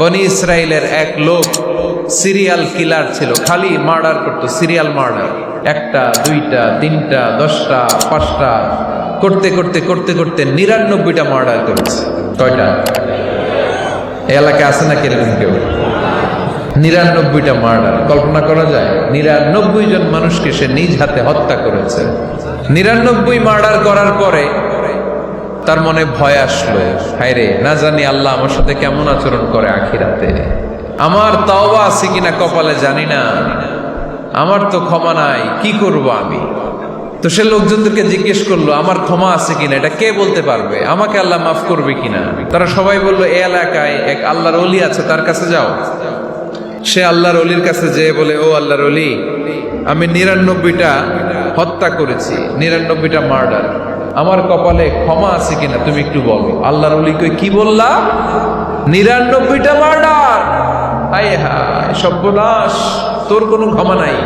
বনি ইসরায়েলের এক লোক সিরিয়াল কিলার ছিল, খালি মার্ডার করতো, সিরিয়াল মার্ডার। একটা, দুইটা, তিনটা, 10টা, 5টা করতে করতে করতে করতে 99টা মার্ডার করেছে। কয়টা? এলাকায় আছে না কিরকম কেউ? 99টা মার্ডার। কল্পনা করা যায়? 99 জন মানুষকে সে নিজ হাতে হত্যা করেছে। 99 মার্ডার করার পরে তার মনে ভয় আসলো, হায়রে না জানি আল্লাহ আমার সাথে কেমন আচরণ করে আখিরাতে, আমার তাওবা আছে কিনা কপালে জানি না, আমার তো ক্ষমা নাই, কি করব আমি? তো সে লোকজনদেরকে জিজ্ঞেস করলো, আমার ক্ষমা আছে কিনা, এটা কে বলতে পারবে? আমাকে আল্লাহ মাফ করবে কিনা? তারা সবাই বললো, এই এলাকায় এক আল্লাহর ওলি আছে, তার কাছে যাও। সে আল্লাহর ওলির কাছে যেয়ে বলে, ও আল্লাহর ওলি, আমি 99টা হত্যা করেছি, 99টা মার্ডার, আমার কপালে ক্ষমা আছে কিনা তুমি একটু বলো। আল্লাহর ওলি কই, কি বললা? 99টা মার্ডার? হায় হায় সর্বনাশ, তোর কোনো ক্ষমা নাই।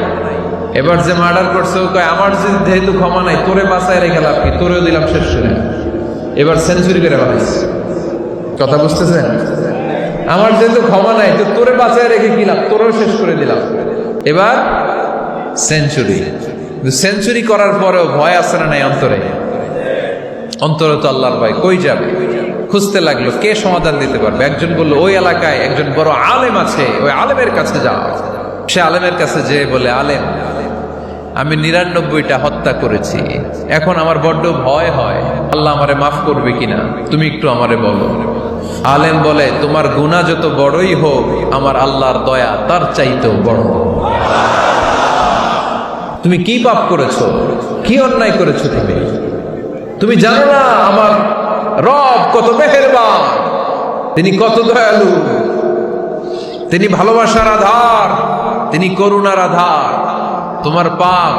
এবার যে মার্ডার করছে ও কয়, আমার যেহেতু ক্ষমা নাই, তোরে বাঁচায় রেখে লাভ কি, তোরেও দিলাম শেষ করে। এবার সেঞ্চুরি করে বাঁচাইছে। কথা বুঝতেছেন? আমার যেহেতু ক্ষমা নাই, তো তোরে বাঁচায় রেখে কি লাভ, তোরেও শেষ করে দিলাম। এবার সেঞ্চুরি। সেঞ্চুরি করার পরেও ভয় আছে না নাই অন্তরে? অন্তরে তো আল্লাহর ভয়, কই যাবে? খুঁজতে লাগলো কে সমাধান দিতে পারবে। একজন বললো, ওই এলাকায় একজন বড় আলেম আছে, ওই আলেমের কাছে যাও। সে আলেমের কাছে যেয়ে বলে, আলেম, আমি 99টা হত্যা করেছি, এখন আমার বড্ড ভয় হয়, আল্লাহ আমারে মাফ করবে কিনা, তুমি একটু আমারে বলো। আলেম বলে, তোমার গুনাহ যত বড়ই হোক, আমার আল্লাহর দয়া তার চাইতেও বড়। তুমি কি পাপ করেছো, কি অন্যায় করেছো তুমি? তুমি জানো না আমার রব কত মেহেরবান, তিনি কত দয়ালু, তিনি ভালোবাসার আধার, তিনি করুণার আধার। তোমার পাপ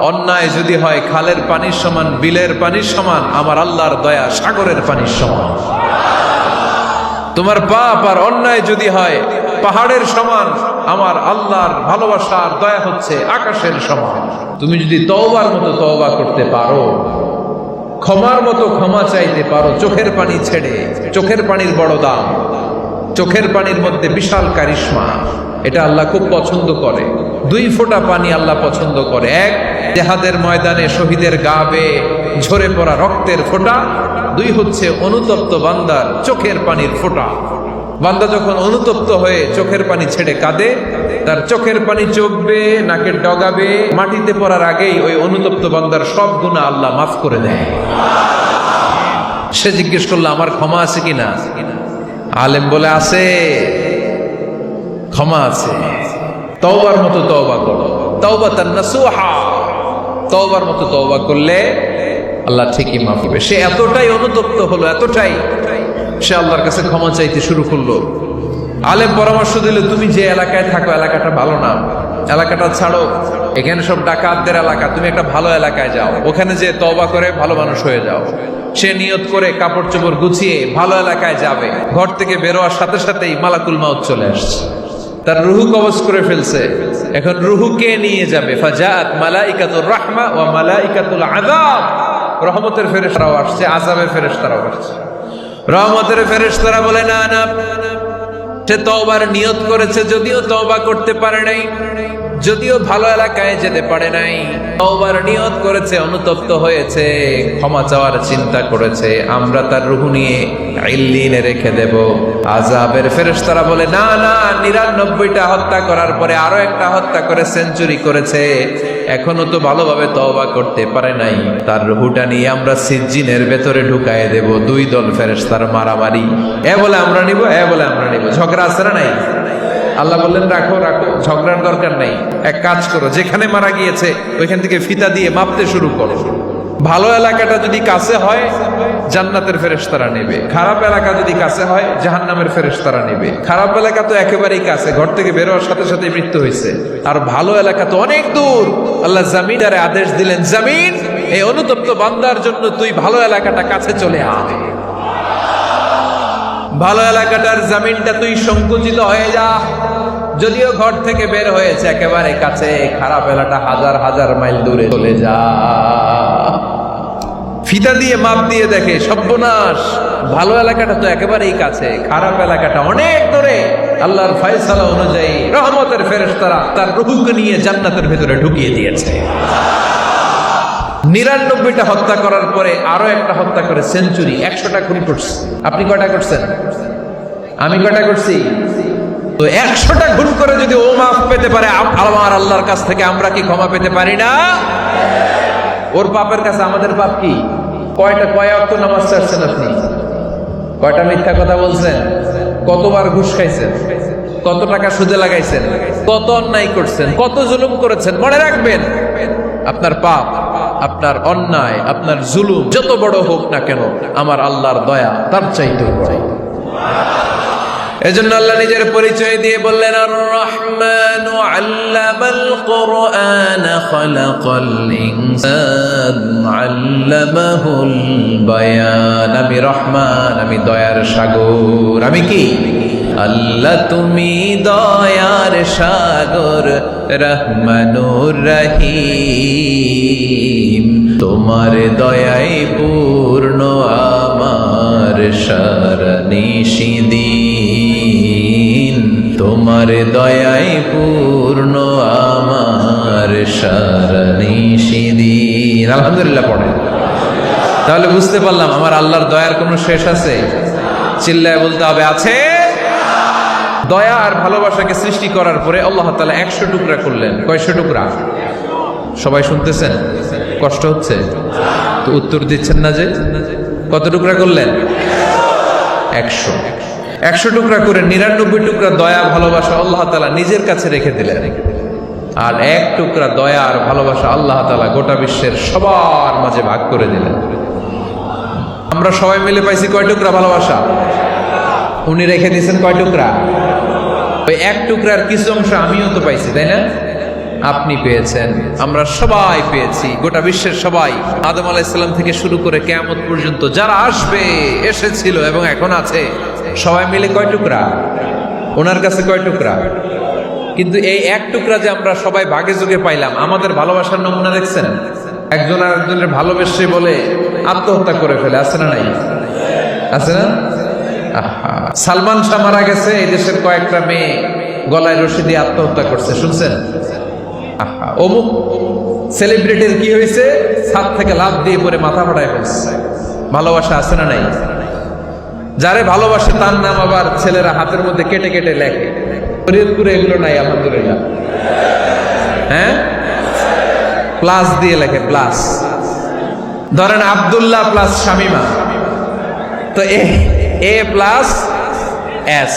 অন্যায় যদি হয় খালের পানির সমান, বিলের পানির সমান, আমার আল্লাহর দয়া সাগরের পানির সমান। তোমার পাপ আর অন্যায় যদি হয় পাহাড়ের সমান, আমার আল্লাহর ভালোবাসার দয়া হচ্ছে আকাশের সমান। তুমি যদি তওবার মতো তওবা করতে পারো, ক্ষমার মতো ক্ষমা চাইতে পারো, চোখের পানি ছেড়ে, চোখের পানির বড় দাম, চোখের পানির মধ্যে বিশাল কারিশমা, এটা আল্লাহ খুব পছন্দ করে। 2 ফোঁটা পানি আল্লাহ পছন্দ করে। এক, জিহাদের ময়দানে শহীদের গা বেয়ে ঝরে পড়া রক্তের ফোঁটা। 2 হচ্ছে অনুতপ্ত বান্দার চোখের পানির ফোঁটা। বান্দা যখন অনুতপ্ত হয়ে চোখের পানি ছেড়ে কাঁদে, তার চোখের পানি চোখ বেয়ে নাকের ডগাবে মাটিতে পড়ার আগেই ওই অনুতপ্ত বান্দার সব গুনাহ আল্লাহ মাফ করে দেয়। সে জিজ্ঞেস করলো, আমার ক্ষমা আছে কিনা? আলেম বলে, আছে, ক্ষমা আছে। তওবার মতো তওবা করো, তাওবাতান নাসুহা, তওবার মতো তওবা করলে আল্লাহ ঠিকই মাফ করবে। সে এতটাই অনুতপ্ত হলো, এতটাই, সে আল্লাহর কাছে ক্ষমা চাইতে শুরু করলো। আলেম পরামর্শ দিল, তুমি যে এলাকায় থাকো এলাকাটা ভালো না, এলাকাটা ছাড়ো, এখানে সব ডাকাতদের এলাকা, তুমি একটা ভালো এলাকায় যাও, ওখানে যে তওবা করে ভালো মানুষ হয়ে যাও। সে নিয়ত করে কাপড় চোপড় গুছিয়ে ভালো এলাকায় যাবে। ঘর থেকে বেরোয়ার সাথে সাথেই মালাকুল মাউত চলে আসছে, তার রুহু কবজ করে ফেলছে। এখন রুহু কে নিয়ে যাবে? ফাজাআত মালাইকাতুর রাহমা ওয়া মালাইকাতুল আযাব। রহমতের ফেরেশতারাও আসছে, আযাবের ফেরেশতারাও আসছে। রহমতের ফেরেশতারা বলে, না না, সে তওবার নিয়ত করেছে, যদিও তওবা করতে পারে নাই, যদিও ভালো এলাকায় যেতে পারে নাই, তওবার নিয়ত করেছে, অনুতপ্ত হয়েছে, ক্ষমা চাওয়ার চিন্তা করেছে, আমরা তার রূহ নিয়ে ইল্লিনে রেখে দেব। আযাবের ফেরেশতারা বলে, না না, 99টা হত্যা করার পরে আরো একটা হত্যা করে সেঞ্চুরি করেছে, এখনো তো ভালোভাবে তওবা করতে পারে নাই, তার রূহটা নিয়ে আমরা সিজ্জিনের ভেতরে ঢুকায় দেব। 2 দল ফেরেশতার মারামারি, এ বলে আমরা নিব, এ বলে আমরা নিব, ঝগড়া আছে না নাই? আল্লাহ বললেন, রাখো রাখো, ঝগড়ার দরকার নেই। এক কাজ করো, যেখানে মারা গিয়েছে ওইখান থেকে ফিতা দিয়ে মাপতে শুরু করো। ভালো এলাকাটা যদি কাছে হয় জান্নাতের ফেরেশতারা নেবে, খারাপ এলাকা যদি কাছে হয় জাহান্নামের ফেরেশতারা নেবে। খারাপ এলাকা তো একেবারেই কাছে, ঘর থেকে বেরোয়ার সাথে সাথে মৃত্যু হয়েছে। আর ভালো এলাকা তো অনেক দূর। আল্লাহ জামিনদারে আদেশ দিলেন, জামিন, এই অনুতপ্ত বান্দার জন্য তুই ভালো এলাকাটা কাছে চলে আয়। ভালো এলাকাটার জামিনটা তুই সংকুচিত হয়ে যা, যদিও ঘর থেকে বের হয়েছে একেবারে কাছে, খারাপ এলাকা হাজার হাজার মাইল দূরে চলে যা। ফিতা দিয়ে মাপ দিয়ে দেখে, সর্বনাশ, ভালো এলাকাটা তো একেবারেই কাছে, খারাপ এলাকাটা অনেক দূরে। আল্লাহর ফয়সালা অনুযায়ী রহমতের ফেরেশতারা তার রূহকে নিয়ে জান্নাতের ভিতরে ঢুকিয়ে দিয়েছে। 99টা হত্যা করার পরে আরো একটা হত্যা করে সেঞ্চুরি, 100টা খুন করছে। আপনি কয়টা করছেন? আমি কয়টা করছি? তো 100টা খুন করে যদি ও মাফ পেতে পারে আমার আল্লাহর কাছ থেকে, আমরা কি ক্ষমা পেতে পারি না? ওর পাপের কাছে আমাদের পাপ কি? কয় ওয়াক্ত নামাজ ছাড়ছেন আপনি? কয়টা মিথ্যা কথা বলছেন? কতবার ঘুষ খাইছেন? কত টাকা সুদে লাগাইছেন? কত অন্যায় করছেন? কত জুলুম করেছেন? মনে রাখবেন, আপনার পাপ, আপনার অন্যায়, আপনার জুলুম যত বড় হোক না কেন, আমার আল্লাহর দয়া তার চাইতেও বড়। এজন্য আল্লাহ নিজের পরিচয় দিয়ে বললেন, আর রহমান আল্লামাল কুরআন খালাকাল ইনসান আল্লামাহুল বায়ান। আমি রহমান, আমি দয়ার সাগর। আমি কি? আল্লাহ তুমি দয়ার সাগর, রহমানুর রহিম। তোমার দয়ায় পূর্ণ আমার সারানিশিদিন। তোমার দয়ায় পূর্ণ আমার সারানিশিদিন। আলহামদুলিল্লাহ পড়ে। তাহলে বুঝতে পারলাম আমার আল্লাহর দয়ার কোনো শেষ আছে? চিল্লায় বলতে হবে, আছে। দয়া আর ভালোবাসাকে সৃষ্টি করার পরে আল্লাহ তাআলা 100 টুকরা করলেন। কয়শো টুকরা? সবাই শুনতেছেন? কষ্ট হচ্ছে তো উত্তর দিচ্ছেন না যে? কত টুকরা করলেন? 100 টুকরা করে 99 টুকরা দয়া ভালোবাসা আল্লাহ তাআলা নিজের কাছে রেখে দিলেন, আর 1 টুকরা দয়া আর ভালোবাসা আল্লাহ তাআলা গোটা বিশ্বের সবার মাঝে ভাগ করে দিলেন। আমরা সবাই মিলে পাইছি কয় টুকরা ভালোবাসা? উনি রেখে দিয়েছেন কয় টুকরা? ওই 1 টুকরার কিছু অংশ আমিও তো পাইছি, তাই না? আপনি পেয়েছেন, আমরা সবাই পেয়েছি, গোটা বিশ্বের সবাই, আদম আলাইহিস সালাম থেকে শুরু করে কিয়ামত পর্যন্ত যারা আসবে, এসেছিল এবং এখন আছে, সবাই মিলে কয় টুকরা? ওনার কাছে কয় টুকরা? কিন্তু এই 1 টুকরা যে আমরা সবাই ভাগে যোগে পাইলাম, আমাদের ভালোবাসার নমুনা দেখছেন? একজন আর একজনের ভালোবেসে বলে আত্মহত্যা করে ফেলে, আছে না নাই? আছে না? সালমান শাহ মারা গেছে, এই দেশের কয়েকটা মেয়ে গলায় রশি দিয়ে আত্মহত্যা করছে, শুনছেন? অমুক সেলিব্রিটির কি হয়েছে, ছাদ থেকে লাফ দিয়ে পরে মাথা ফাটায় ফেলছে। ভালোবাসা আছে না নাই? যারে ভালোবাসে তার নাম আবার ছেলেরা হাতের মধ্যে কেটে কেটে লেখে। ফরিদপুরে এগুলো নাই আলহামদুলিল্লাহ। হ্যাঁ, প্লাস দিয়ে লেখে, প্লাস। ধরেন আব্দুল্লাহ প্লাস শামিমা, তো এ প্লাস এস,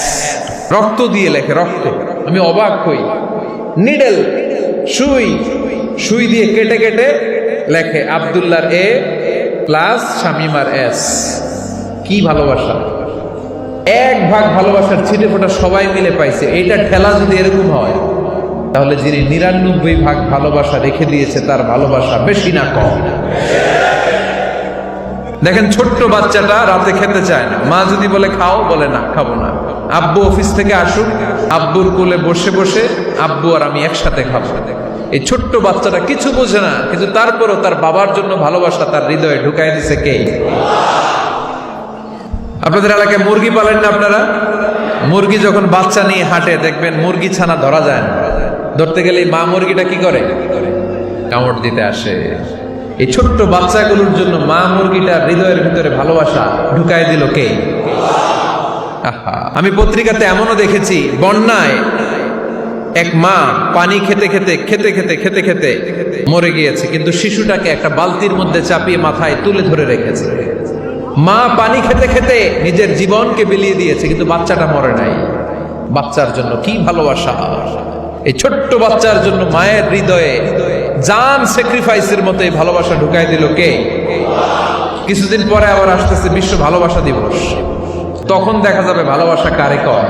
রক্ত দিয়ে লেখে, রক্ত। আমি অবাক হই, নিডেল, সুই দিয়ে কেটে কেটে লেখে আব্দুল্লাহর এ প্লাস শামিমার এস। কি ভালোবাসা! 1 ভাগ ভালোবাসার ছিটে ফোটা সবাই মিলে পাইছে। এইটা ঠেলা যদি এরকম হয়, তাহলে যিনি 99 ভাগ ভালোবাসা রেখে দিয়েছে তার ভালোবাসা বেশি না কম? দেখেন, ছোট্ট বাচ্চাটা রাতে খেতে চায় না, মা যদি বলে খাও, বলে না, খাবো না। আব্বু অফিস থেকে আসুক, আব্বুর কোলে বসে বসে আব্বু আর আমি একসাথে খাবো। এই ছোট্ট বাচ্চাটা কিছু বোঝে না, কিন্তু তারপরও তার বাবার জন্য ভালোবাসা তার হৃদয়ে ঢুকাই দিছে কে? আপনাদের এলাকায় মুরগি পালেন না আপনারা? মুরগি যখন বাচ্চা নিয়ে হাঁটে, দেখবেন মুরগি ছানা ধরা যায় না, ধরতে গেলে মা মুরগিটা কি করে? কামড় দিতে আসে। এই ছোট্ট বাচ্চাগুলোর জন্য মা মুরগিটার হৃদয়ের ভিতরে ভালোবাসা ঢুকাই দিল কে? আমি পত্রিকাতে এমনও দেখেছি, বন্যায় এক মা পানি খেতে খেতে খেতে খেতে খেতে খেতে মরে গিয়েছে, কিন্তু শিশুটাকে একটা বালতির মধ্যে চাপিয়ে মাথায় তুলে ধরে রেখেছে। মা পানি খেতে খেতে নিজের জীবনকে বিলিয়ে দিয়েছে, কিন্তু বাচ্চাটা মরে নাই। বাচ্চার জন্য কি ভালোবাসা! এই ছোট্ট বাচ্চার জন্য মায়ের হৃদয়ে জান স্যাক্রিফাইসের মতো এই ভালোবাসা ঢুকাই দিল কে? কিছুদিন পরে আবার আসতেছে বিশ্ব ভালোবাসা দিবস, তখন দেখা যাবে ভালোবাসা কারে কয়।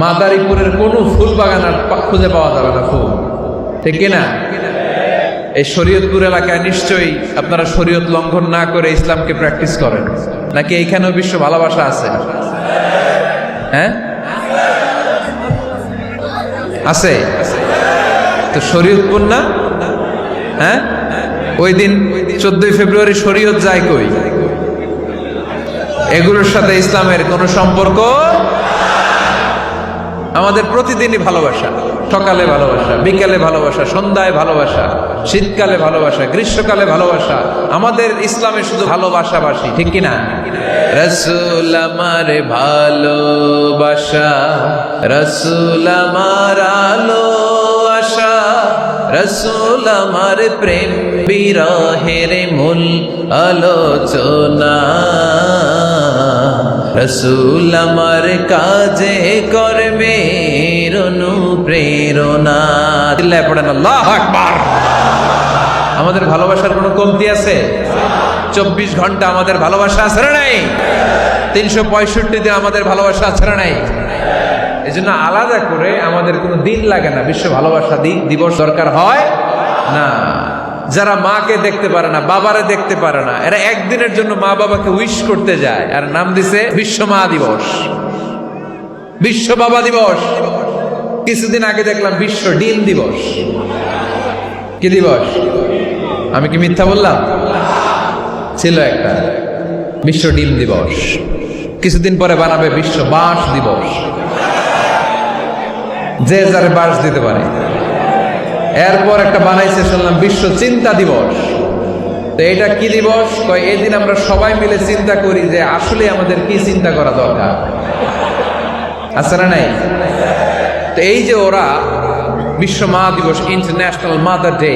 মাদারীপুরের কোনো ফুল বাগান আর খুঁজে পাওয়া যাবে না ফুল, ঠিক না? এই শরীয়তপুর এলাকায় নিশ্চয়ই আপনারা শরীয়ত লঙ্ঘন না করে ইসলামকে প্র্যাকটিস করেন, নাকি এইখানেও বিশ্ব ভালোবাসা আছে? হ্যাঁ, আছে তো। শরীয়তপুর না? হ্যাঁ, ওই দিন 14 ফেব্রুয়ারি শরীয়ত যায় কই? এগুলোর সাথে ইসলামের কোনো সম্পর্ক। আমাদের প্রতিদিনই ভালোবাসা, সকালে ভালোবাসা, বিকালে ভালোবাসা, সন্ধ্যায় ভালোবাসা, শীতকালে ভালোবাসা, গ্রীষ্মকালে ভালোবাসা। আমাদের ইসলামে শুধু ভালোবাসাবাসি, ঠিক কিনা? রাসূল আমার ভালোবাসা, রাসূল আমার আলো আশা, রাসূল আমার প্রেম বিরহের মূল আলোচনা, রাসূল আমার কাজে কর্মের অনুপ্রেরণা। চিল্লায় পড়েন আল্লাহু আকবার। আমাদের ভালোবাসার কোনো কমতি আছে? 24 ঘন্টা আমাদের ভালোবাসা আছে না নাই? 365 দিন আমাদের ভালোবাসা আছে না নাই? এই জন্য আলাদা করে আমাদের কোনো দিন লাগে না, বিশ্ব ভালোবাসা দিবস দরকার হয় না। যারা মাকে দেখতে পারে না, বাবারে দেখতে পারে না, এরা একদিনের জন্য মা বাবাকে উইশ করতে যায়, আর নাম দিছে বিশ্ব মা দিবস, বিশ্ব বাবা দিবস। কিছুদিন আগে দেখলাম বিশ্ব ডিম দিবস। কি দিবস? আমি কি মিথ্যা বললাম? ছিল একটা বিশ্ব ডিম দিবস। কিছুদিন পরে বানাবে বিশ্ব বাঁশ দিবস, যে যারে বাঁশ দিতে পারে। এরপর একটা বানাইছে শুনলাম বিশ্ব চিন্তা দিবস। তো এটা কি দিবস? কয় এই দিন আমরা সবাই মিলে চিন্তা করি যে আসলে আমাদের কি চিন্তা করা দরকার, আছে না নাই? তো এই যে ওরা বিশ্ব মা দিবস, international mother day,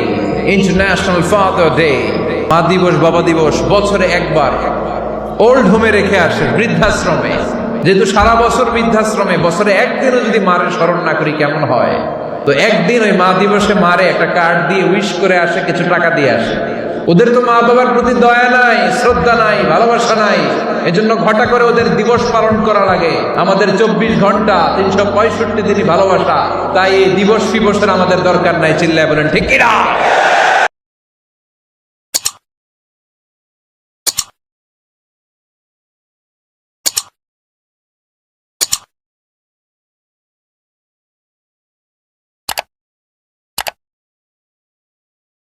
international father day, মা দিবস, বাবা দিবস বছরে একবার ওল্ড হোমে রেখে আসে, বৃদ্ধাশ্রমে। যেহেতু সারা বছর বৃদ্ধাশ্রমে, বছরে একদিনও যদি মারে স্মরণ না করি কেমন হয়? তো একদিন ওই মা দিবসে মারে একটা কার্ড দিয়ে উইশ করে আসে, কিছু টাকা দিয়ে আসে। ওদের তো মা বাবার প্রতি দয়া নাই, শ্রদ্ধা নাই, ভালোবাসা নাই, এজন্য ঘটা করে ওদের দিবস পালন করা লাগে। আমাদের 24 ঘন্টা 365 দিনই ভালোবাসা, তাই এই দিবস ফিবসের আমাদের দরকার নাই। চিল্লায় বলেন ঠিক কিনা?